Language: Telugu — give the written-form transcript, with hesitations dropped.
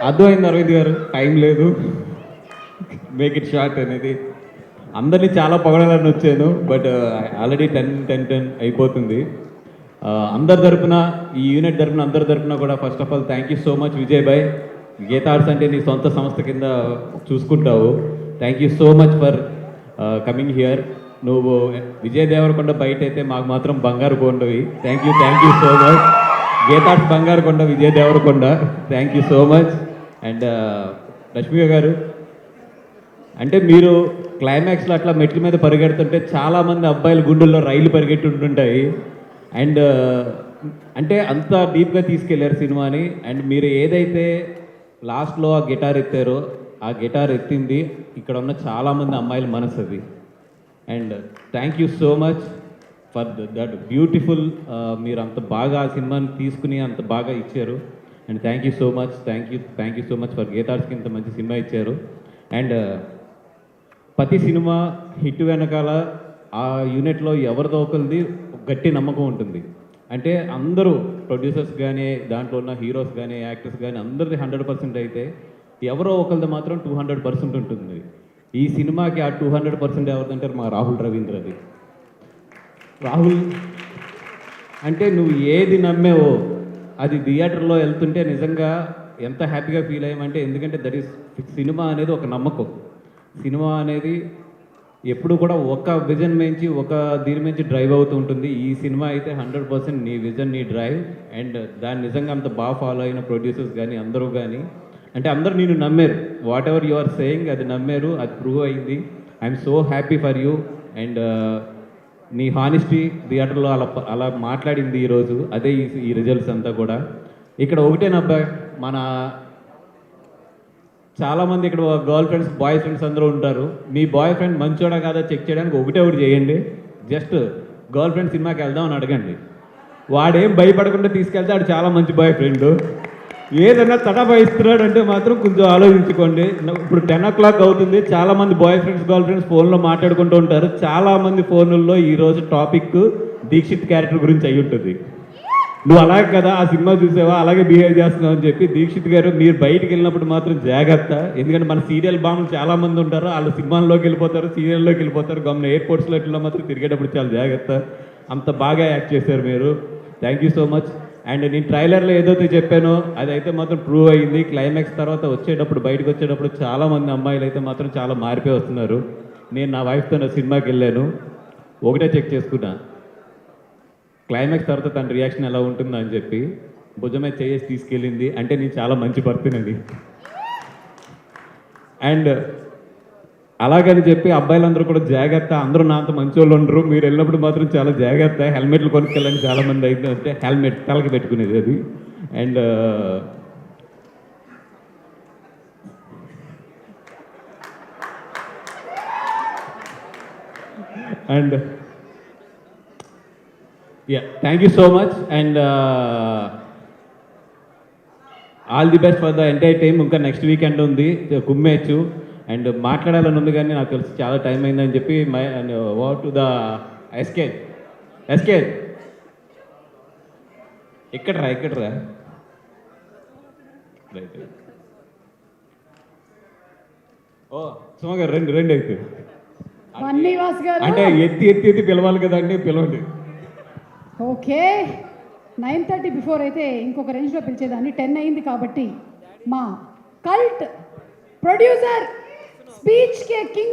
అర్థమైంది అరవింద్ గారు, టైం లేదు, మేక్ ఇట్ షార్ట్ అనేది. అందరినీ చాలా పొగడాలని వచ్చాను, బట్ ఆల్రెడీ 10 అయిపోతుంది. అందరి తరపున, ఈ యూనిట్ తరపున, అందరి తరపున కూడా first of all thank you so much Vijay bhai. Geetha Arts అంటే నీ సొంత సంస్థ కింద చూసుకుంటావు. Thank you so much for coming here. నువ్వు విజయ్ దేవరకొండ బయట అయితే మాకు మాత్రం బంగారు కొండవి. Thank you so much. Geetha Arts బంగారు కొండ, Vijay Deverakonda. Thank you so much. And Rashmika గారు, అంటే మీరు క్లైమాక్స్లో అట్లా మెట్ల మీద పరిగెడుతుంటే చాలామంది అబ్బాయిల గుండెల్లో రైలు పరిగెట్టుంటుంటాయి. అండ్ అంటే అంత డీప్గా తీసుకెళ్లారు సినిమాని. అండ్ మీరు ఏదైతే లాస్ట్లో ఆ గిటార్ ఎత్తారో, ఆ గిటార్ ఎత్తింది ఇక్కడ ఉన్న చాలామంది అమ్మాయిల మనసు అది. And thank you so much for that beautiful, మీరు అంత బాగా ఆ సినిమాని తీసుకుని అంత బాగా ఇచ్చారు. And thank you so much, thank you so much for గీతార్స్కి ఇంత మంచి సినిమా ఇచ్చారు. అండ్ ప్రతి సినిమా హిట్ వెనకాల ఆ యూనిట్లో ఎవరిదో ఒకరిది గట్టి నమ్మకం ఉంటుంది. అంటే అందరూ ప్రొడ్యూసర్స్ కానీ, దాంట్లో ఉన్న హీరోస్ కానీ, యాక్టర్స్ కానీ అందరిది 100% అయితే ఎవరో ఒకరిది మాత్రం 200% ఉంటుంది. ఈ సినిమాకి ఆ 200% ఎవరిదంటారు? మా రాహుల్ రవీంద్రది. రాహుల్ అంటే నువ్వు ఏది నమ్మేవో అది థియేటర్లో వెళ్తుంటే నిజంగా ఎంత హ్యాపీగా ఫీల్ అయ్యామంటే, ఎందుకంటే దట్ ఈస్ సినిమా అనేది ఒక నమ్మకం. సినిమా అనేది ఎప్పుడు కూడా ఒక విజన్ మించి, ఒక దీని మించి డ్రైవ్ అవుతూ ఉంటుంది. ఈ సినిమా అయితే 100% నీ విజన్, నీ డ్రైవ్. అండ్ దాన్ని నిజంగా అంత బాగా ఫాలో అయిన ప్రొడ్యూసర్స్ కానీ, అందరూ కానీ, అంటే అందరూ నేను నమ్మారు. Whatever you are saying అది నమ్మారు, అది ప్రూవ్ అయింది. I'm so happy for you. And నీ హానెస్టీ థియేటర్లో అలా మాట్లాడింది ఈరోజు, అదే ఈ రిజల్ట్స్ అంతా కూడా. ఇక్కడ ఒకటేనబ్బా, మన చాలామంది ఇక్కడ గర్ల్ ఫ్రెండ్స్, బాయ్ ఫ్రెండ్స్ అందరూ ఉంటారు. మీ బాయ్ ఫ్రెండ్ మంచోడా కాదా చెక్ చేయడానికి ఒకటి చేయండి. జస్ట్ గర్ల్ ఫ్రెండ్ సినిమాకి వెళ్దామని అడగండి. వాడేం భయపడకుండా తీసుకెళ్తే వాడు చాలా మంచి బాయ్ ఫ్రెండ్. ఏదన్నా తటపాయిస్తున్నాడు అంటే మాత్రం కొంచెం ఆలోచించుకోండి. ఇప్పుడు 10 o'clock అవుతుంది. చాలామంది బాయ్ ఫ్రెండ్స్, గర్ల్ ఫ్రెండ్స్ ఫోన్లో మాట్లాడుకుంటూ ఉంటారు. చాలామంది ఫోన్లలో ఈరోజు టాపిక్ దీక్షిత్ క్యారెక్టర్ గురించి అయి ఉంటుంది. నువ్వు అలాగే కదా ఆ సినిమా చూసావా, అలాగే బిహేవ్ చేస్తున్నావు అని చెప్పి. దీక్షిత్ గారు, మీరు బయటికి వెళ్ళినప్పుడు మాత్రం జాగ్రత్త. ఎందుకంటే మన సీరియల్ బాంబులు చాలామంది ఉంటారు. వాళ్ళు సినిమాల్లోకి వెళ్ళిపోతారు, సీరియల్లోకి వెళ్ళిపోతారు. గమన ఎయిర్పోర్ట్స్లో ఇట్లా మాత్రం తిరిగేటప్పుడు చాలా జాగ్రత్త. అంత బాగా యాక్ట్ చేశారు మీరు. Thank you so much. And నేను ట్రైలర్లో ఏదైతే చెప్పానో అదైతే మాత్రం ప్రూవ్ అయ్యింది. క్లైమాక్స్ తర్వాత వచ్చేటప్పుడు, బయటకు వచ్చేటప్పుడు చాలామంది అమ్మాయిలు అయితే మాత్రం చాలా మారిపోయి వస్తున్నారు. నేను నా వైఫ్తో నా సినిమాకి వెళ్ళాను, ఒకటే చెక్ చేసుకున్నా, క్లైమాక్స్ తర్వాత తన రియాక్షన్ ఎలా ఉంటుందో అని చెప్పి. భుజమే చేసి తీసుకెళ్ళింది అంటే నేను చాలా మంచి భర్తనండి. అండ్ అలాగని చెప్పి అబ్బాయిలందరూ కూడా జాగ్రత్త, అందరూ నా అంత మంచి వాళ్ళు ఉండరు, మీరు వెళ్ళినప్పుడు మాత్రం చాలా జాగ్రత్త. హెల్మెట్లు కొనుక్కెళ్ళండి. చాలామంది అయితే అంటే హెల్మెట్ తలకి పెట్టుకునేది అది. And and thank you so much. And all the best for the entire time. ఇంకా నెక్స్ట్ వీకెండ్ ఉంది, కుమ్మేచ్చు. అండ్ మాట్లాడాలని ఉంది కానీ నాకు తెలిసి చాలా టైం అయిందని చెప్పి వాట్ టు ద ఎస్కే ఇక్కడరా రైట్. ఓ సుమ గారు రెండు అయితే అంటే ఎత్తి పిలవాలి కదండి, పిలవండి. ఓకే, 9:30 బిఫోర్ అయితే ఇంకొక రేంజ్లో పిలిచేదాన్ని. 10 అయింది కాబట్టి మా కల్ట్ ప్రొడ్యూసర్, స్పీచ్ కే కింగ్